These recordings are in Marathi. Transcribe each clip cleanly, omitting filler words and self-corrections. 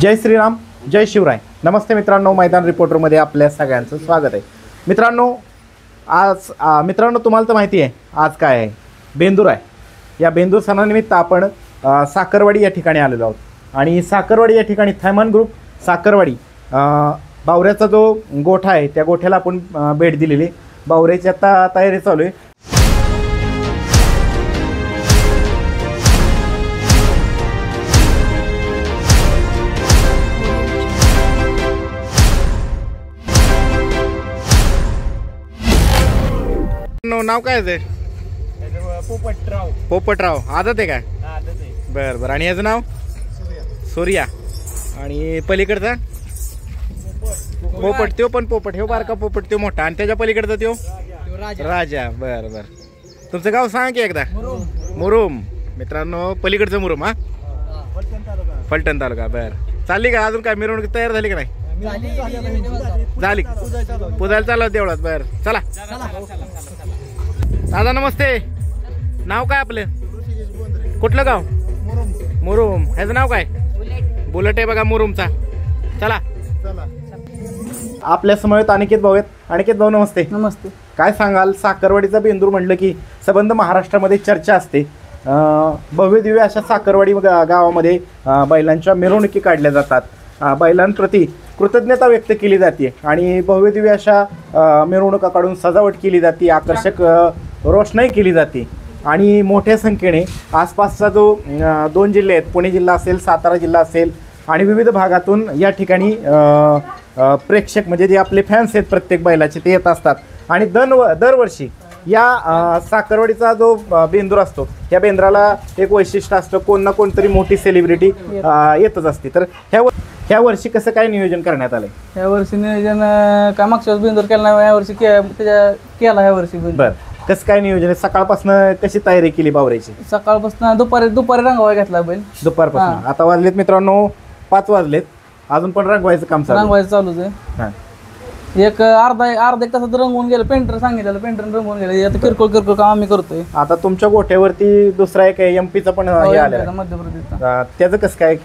जय श्रीराम, जय शिवराय. नमस्ते मित्रांनो, मैदान रिपोर्टरमध्ये आपल्या सगळ्यांचं स्वागत आहे. मित्रांनो, आज तुम्हाला तर माहिती आहे आज काय आहे, बेंदूर आहे. या बेंदूर सणानिमित्त आपण साखरवाडी या ठिकाणी आलेलो आहोत आणि साखरवाडी या ठिकाणी थैमान ग्रुप साखरवाडी बावऱ्याचा जो गोठा आहे त्या गोठ्याला आपण भेट दिलेली. बावऱ्याची आता तयारी चालू आहे. नाव काय आहे? पोपटराव. आदत आहे काय? बरं बरं. आणि याचं नाव सूर्या. आणि पलीकडचा पोपट, तो पण पोपट. हे बारका पोपट, तो मोठा. आणि त्याच्या पलीकडचा तो राजा. बरं बरं. तुमचं गाव सांगा की एकदा. मुरुम. मित्रांनो, पलीकडचं मुरुम. हा, फलटण तालुका. बरं. चालली का अजून काय मिरवणूक तयार झाली का नाही? झाली. पुजायला चालू तेवढाच. बरं, चला. दादा नमस्ते. नाव काय आपलं? कुठलं गाव? मुरुम. ह्याचं नाव काय? बुलेट आहे बघा मुरुमचा. चला. आपल्या समवेत अनिकेत भाऊ आहेत. अनिकेत भाऊ नमस्ते. नमस्ते. काय सांगाल, साखरवाडीचा बेंदूर म्हटलं की संबंध महाराष्ट्रामध्ये चर्चा असते. भव्य दिव्य अशा साखरवाडी गावामध्ये बैलांच्या मिरवणुकी काढल्या जातात. बैलांप्रती कृतज्ञता व्यक्त केली जाते आणि भव्य दिव्य अशा मिरवणुका काढून सजावट केली जाते, आकर्षक रोषणाई केली जाते. आणि मोठ्या संख्येने आसपासचा जो 2 जिल्हे आहेत, पुणे जिल्हा असेल, सातारा जिल्हा असेल, आणि विविध भागातून या ठिकाणी प्रेक्षक म्हणजे जे आपले फॅन्स आहेत प्रत्येक बैलाचे ते येत असतात. आणि दरवर्षी या साखरवाडीचा जो बेंदूर असतो या बेंद्राला एक वैशिष्ट्य असतं, कोण ना कोणतरी मोठी सेलिब्रिटी येतच असते. तर ह्या वर्षी कसं काय नियोजन करण्यात आलंय? ह्या वर्षी नियोजन काय मागच्या वर्षी बेंदूर केला नाही, या वर्षी केला. ह्या वर्षी बरं, कसं काय नियोजन आहे? सकाळपासून कशी तयारी केली बावऱ्याची? सकाळपासून दुपारी रंगवाय घेतला बैल. दुपारपासून. आता वाजलेत मित्रांनो 5 वाजलेत, अजून पण रंगवायचं काम रंगवायचं चालूच आहे. एक अर्धा एक तासात रंगवून गेलं. पेंटर सांगितलं, पेंटर रंगवून गेलं. आता किरकोळ काम आम्ही करतोय. आता तुमच्या गोठ्यावरती दुसरा एक एमपीचा पण हे आलेला मध्य प्रदेशचा. त्याचं कसं काय?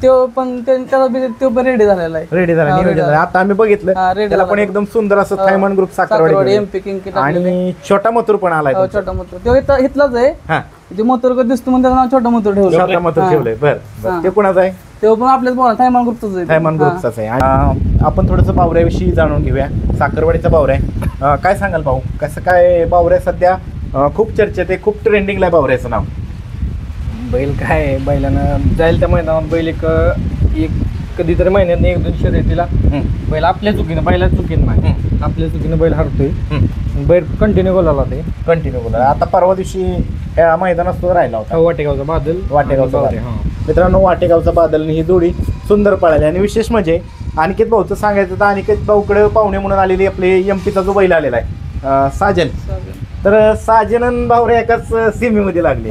तो पण रेडी झालेला आहे. रेडी झाला. आता आम्ही बघितलं त्याला पण एकदम सुंदर असं थैमान ग्रुप साखरवाडी एमपी किंग. आणि छोटा मथुर पण आलाय. छोटा मथुर तो इथलाच आहे. ते मथुर दिसतो म्हणून त्याचं नाव छोटा मथुर ठेवलं. छोटा मथुर ठेवलंय. बरं, ते कोणाचं आहे? ते पण आपल्याच थैमान ग्रुपचाच आहे. थैमान ग्रुपचाच आहे. आपण थोडंसं बावऱ्याविषयी जाणून घेऊया. साखरवाडीचा बावऱ्या आहे. काय सांगाल भाऊ, कसं काय बावऱ्या? सध्या खूप चर्चेत आहे, खूप ट्रेंडिंगला आहे बावऱ्याचं नाव. बैल काय बैलानं जाईल त्या मैदानात. बैल एक कधीतरी महिन्यात 1-2 शर्यतीला बैल आपल्या चुकीनं, बैला चुकीनं नाही, आपल्या चुकीनं बैल हरतोय. बैल कंटिन्यू गोलाला ते कंटिन्यू गोला. आता परवा दिवशी ह्या मैदानात तो राहिला होता. वाटेगावचा बादल. मित्रांनो, वाटेगावचा बादल ही जोडी सुंदर पळाली. आणि विशेष म्हणजे अनिकेत भाऊचं सांगायचं तर अनिकेत भाऊकडे पाहुणे म्हणून आलेली आपले एमपीचा जो बैल आलेला आहे साजन. तर साजन बावऱ्या एकाच सीमेमध्ये लागले,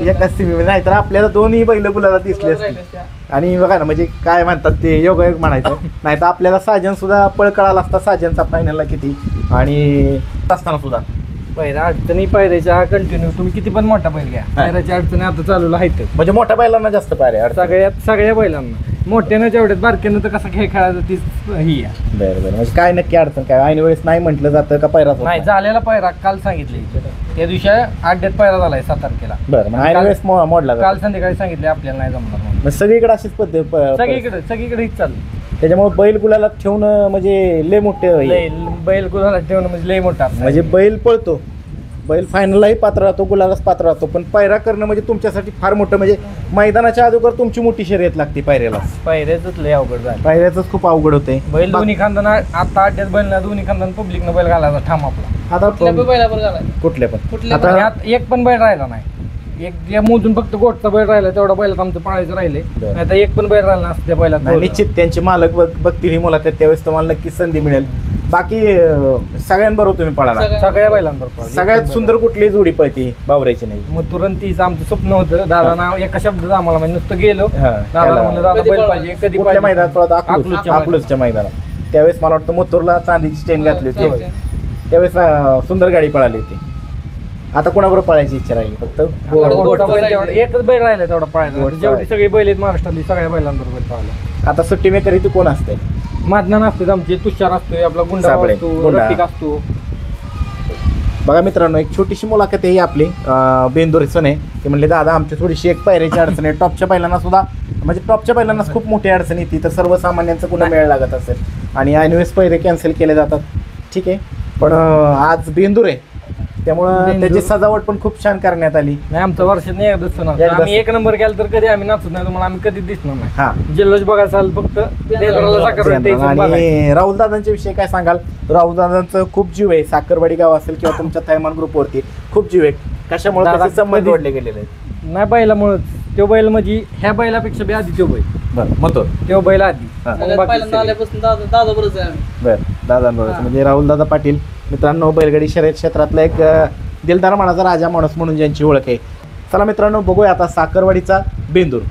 एकाच सीमेमध्ये. नाही तर आपल्याला दोन्ही बैल गुलाला दिसले असते. आणि बघा ना, म्हणजे काय म्हणतात ते योगायोग म्हणायचं. नाही तर आपल्याला साजन सुद्धा पळ कळाला असता साजनचा फायनलला किती. आणि असताना सुद्धा पहिल्या अडचणी पायऱ्याच्या कंटिन्यू तुम्ही किती पण मोठा बैल घ्या, पायऱ्याच्या अडचणी आता चालू आहेत. म्हणजे मोठ्या बैलांना जास्त पायऱ्या, सगळ्या बैलांना. मोठ्यानं जेवढ्यात बारक्यानं तर कसं खेळ खेळायचं तीच ही आहे. बरं. म्हणजे काय नक्की अडचण काय? ऐन वेळेस नाही म्हटलं जातं का पायरा? नाही, झालेला पायरा काल सांगितले. त्या दिवशी अड्ड्यात पायरा झालाय 7 तारखेला. बरं, ऐन वेळेस मोडला. काल संध्याकाळी सांगितले आपल्याला नाही जमणार. सगळीकडे अशीच पद्धत, सगळीकडे हीच चालली. त्याच्यामुळे बैल गुलाला ठेवणं म्हणजे लय मोठे. बैल गुलाला ठेवणं म्हणजे लय मोठा. म्हणजे बैल पळतो, बैल फायनललाही पात्र राहतो, गुलालाच पात्र राहतो. पण पायरा करणं म्हणजे तुमच्यासाठी फार मोठं. म्हणजे मैदानाच्या अगोदर तुमची मोठी शर्यत लागते पायऱ्याला. पायऱ्याच लय अवघड झालं. पायऱ्याच खूप अवघड होते. बैल दोन्ही खांदाना आता अड्ड्यात बैल ना दोन्ही खांदान पब्लिकनं बैल घालायचा ठाम आपला. आता कुठल्या पण आता एक पण बैल राहिला नाही. एक मोजून फक्त गोटचा बैल राहिला, तेवढा बैलात आमचं पाळायचं राहिले. नाही तर एक पण बैल राहिला नसतं त्या बैलात. निश्चित त्यांचे मालक बघतील ही मुलाखत, त्यावेळेस तुम्हाला नक्की संधी मिळेल. बाकी सगळ्यांबरोबर तुम्ही पळाला, सगळ्या बैलांबरोबर. सगळ्यात सुंदर कुठली जोडी पळती बावऱ्याची? नाही मग तुरंत तीच आमचं स्वप्न होतं. दादा नाव एका शब्दात आम्हाला म्हणजे नुसतं गेलो, दादा म्हणलं दादा बैल पाहिजे. कधी मैदानात पळत? अकलूजच्या मैदानात. त्यावेळेस मला वाटतं मथुरला चांदीची चेन घातली होती, त्यावेळेस सुंदर गाडी पळाली होती. आता कोणाबरोबर पळायची इच्छा राहिली फक्त मोठा बैल तेवढा एकच बैल राहिला तेवढा गोट पळायचा जेवढी सगळी बैल आहेत महाराष्ट्रातली सगळ्या बैलांबरोबर पळाला. आता सुट्टी मेकर इथे कोण असते? मादनान असतो आमचे, तुषार असतोय, आपला गुंडा साबळे, असतो, गुंडा. रफिक असतो. बघा मित्रांनो, एक छोटीशी मुलाखत आहे ही आपली बेंदुरीचं नाही ते म्हणले दादा आमची थोडीशी एक पायऱ्याची अडचण आहे. टॉपच्या बैलांना सुद्धा म्हणजे टॉपच्या बैलांनाच खूप मोठी अडचण येते, तर सर्वसामान्यांचं कुठं मेळ लागत असेल आणि ऐनवेळेस पैरे कॅन्सल केले जातात. ठीक आहे, पण आज बेंदूर आहे त्यामुळं बेंदूर. त्याची सजावट पण खूप छान करण्यात आली. नाही आमचं वर्षात नाही एकदाच सण असतो. एकदाच. आम्ही एक नंबर केला तर कधी आम्ही नाचत नाही, तुम्हाला आम्ही कधीच दिसणार नाही. हा जल्लोष बघायला चाल फक्त बेंद्राला साखरवाडी द्यायचं बघायचं. आणि राहुल दादांच्या विषयी काय सांगाल? राहुल दादांचं खूप जीव आहे, साखरवाडी गाव असेल किंवा तुमच्या थैमान ग्रुपवरती खूप जीव आहे. कशामुळे दादा त्याचे संबंध कधी- जोडले गेलेले आहेत? नाही बैलामुळेच तो बैल म्हणजे ह्या बैलापेक्षा बी आधी तो बैल, बरं मतो तो बैल आधी. हा. मग सगळ्यात बाकी पहिल्यांदा सगळे. आल्यापासून दादा बरोबर आहे आम्ही. बरं दादांबरोबर हा. म्हणजे राहुल दादा पाटील मित्रांनो बैलगाडी शर्यत क्षेत्रातला एक दिलदार मानाचा राजा माणूस म्हणून ज्यांची ओळख आहे. चला मित्रांनो बघूया आता साखरवाडीचा बेंदूर.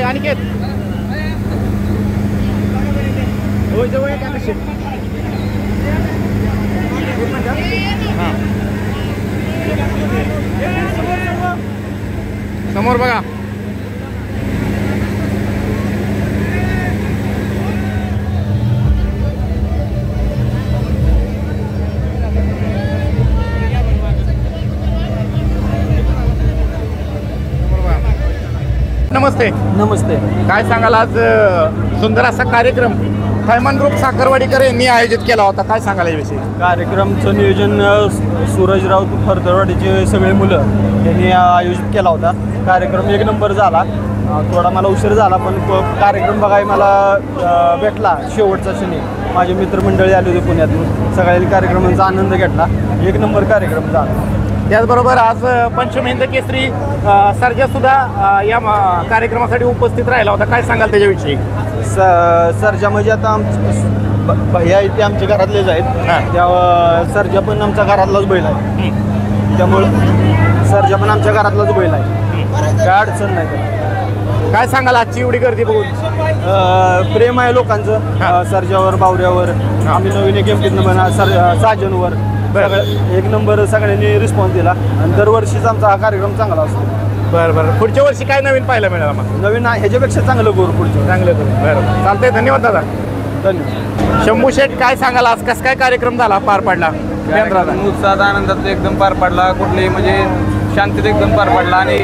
अनिकेत होय जवळ आहे का कशी समोर बघा नमस्ते नमस्ते. काय सांगाल आज सुंदर असा कार्यक्रम थैमान ग्रुप साखरवाडीकर यांनी आयोजित केला होता काय सांगाल याविषयी कार्यक्रमचं नियोजन सूरजराव फरतरवाडीचे सगळे मुलं यांनी आयोजित केला होता. कार्यक्रम एक नंबर झाला. थोडा मला उशीर झाला पण तो कार्यक्रम बघायला मला भेटला. शेवटचा क्षणी माझे मित्रमंडळी आले होते पुण्यातून. सगळ्यांनी कार्यक्रमांचा आनंद घेतला. एक नंबर कार्यक्रम झाला. त्याचबरोबर आज पंचमहिंद केसरी सर्जा सुद्धा या कार्यक्रमासाठी उपस्थित राहिला होता काय सांगाल त्याच्याविषयी सर्जा म्हणजे आता भैया ते आमच्या घरातलेच आहेत. त्या सर्जा पण आमच्या घरातलाच बैल आहे. त्यामुळं सर्जा पण आमच्या घरातलाच बैल आहे. काय अडचण नाही त्याला. काय सांगाल आजची एवढी गर्दी बघून प्रेम आहे लोकांचं सर्जावर बावऱ्यावर. आम्ही नवीन एक एमपीतनं म्हणा साजनवर एक नंबर सगळ्यांनी रिस्पॉन्स दिला आणि दरवर्षीच आमचा हा कार्यक्रम चांगला असतो. बरं पुढच्या वर्षी काय नवीन पाहायला मिळालं मग नवीन ह्याच्यापेक्षा चांगलं करू पुढचं. चांगलं बरं चालतंय धन्यवाद दादा. धन्यवाद. शंभू शेठ काय सांगाल आज कसं काय कार्यक्रम झाला पार पडला उत्साहात आनंदात एकदम पार पडला. कुठलेही म्हणजे शांतीत एकदम पार पडला आणि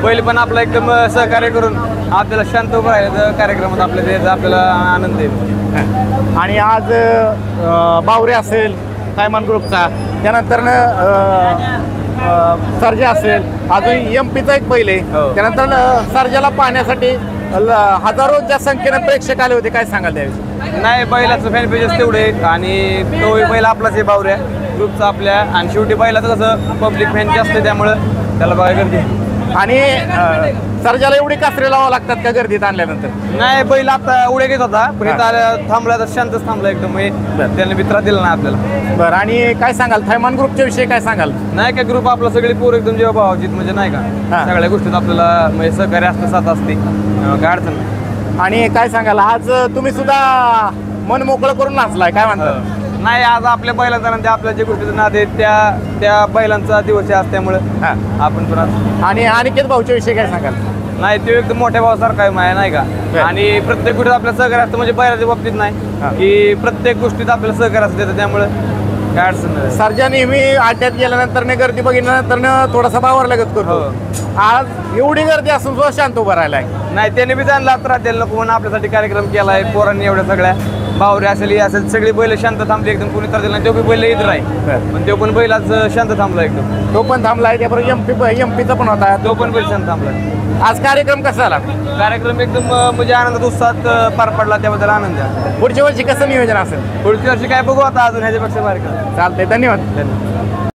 बैल पण आपला एकदम सहकार्य करून आपल्याला शांत उभं राहिलं कार्यक्रमात आपल्याला आनंद आहे. आणि आज बावरे असेल थैमान ग्रुपचा त्यानंतर सर्जा असेल अजून एमपीचा एक बैल आहे त्यानंतर सर्जाला पाहण्यासाठी हजारोच्या संख्येनं प्रेक्षक आले होते काय सांगाल त्याविषयी नाही बैलाचं फॅन पेजेस तेवढे आणि तो बैल आपलाच आहे बावऱ्या ग्रुपचा आपल्या आणि शेवटी बैलाचं कसं पब्लिक फॅन जास्त आहे त्यामुळं त्याला बघायला गर्दी आणि सर्जाला एवढी कासरे लावा लागतात का गर्दीत आणल्यानंतर नाही बैल आता उड्या घेत होता पण इथं थांबला तर शांतच थांबला एकदम त्याने मित्रा दिला ना आपल्याला. बरं आणि काय सांगाल थैमान ग्रुपच्या विषयी काय सांगाल नाही का ग्रुप आपला सगळी पोर एकदम जेव्हा भावाजीत म्हणजे नाही का सगळ्या गोष्टीत आपल्याला म्हणजे सहकार्य असतं साथ असते काय अडचण नाही. आणि काय सांगाल आज तुम्ही सुद्धा मन मोकळं करून नाचलाय काय म्हणतात नाही आज आपल्या बैलांचा नंतर आपल्या जे गोष्टीचं नाद आहे त्या बैलांचा दिवस आहे त्यामुळं आपण पण आणि अनिकेत भाऊच्या विषयी काय सांगाल नाही तो एकदम मोठ्या भावासारखा आहे नाही का आणि प्रत्येक गोष्टीत आपल्या सहकार्य असतं म्हणजे बैलाच्या बाबतीत नाही की प्रत्येक गोष्टीत आपल्याला सहकार्य असतं देतं त्यामुळं काय अडचण नाही. सर्जा नेहमी अड्ड्यात गेल्यानंतर गर्दी बघितल्यानंतर थोडासा बावर लगत करतो आज एवढी गर्दी असून सुद्धा शांत उभा राहिलाय नाही त्याने बी जाणला त्रास द्यायला नको म्हणून आपल्यासाठी कार्यक्रम केलाय पोरांनी एवढ्या सगळ्या बावरे असेल सगळी बैल शांत थांबली एकदम कोणी त्रास दिला नाही. तो बी बैल इथं आहे पण तो पण बैलाच शांत थांबला एकदम तो पण थांबलाय त्याबरोबर एमपीचा पण होता तो पण बैल शांत थांबला. आज कार्यक्रम कसा झाला कार्यक्रम एकदम म्हणजे आनंदात उत्साहात पार पडला त्याबद्दल आनंद आहे. पुढच्या वर्षी कसं नियोजन असेल पुढच्या वर्षी काय बघू आता अजून ह्याच्यापेक्षा बारीक चालतंय धन्यवाद.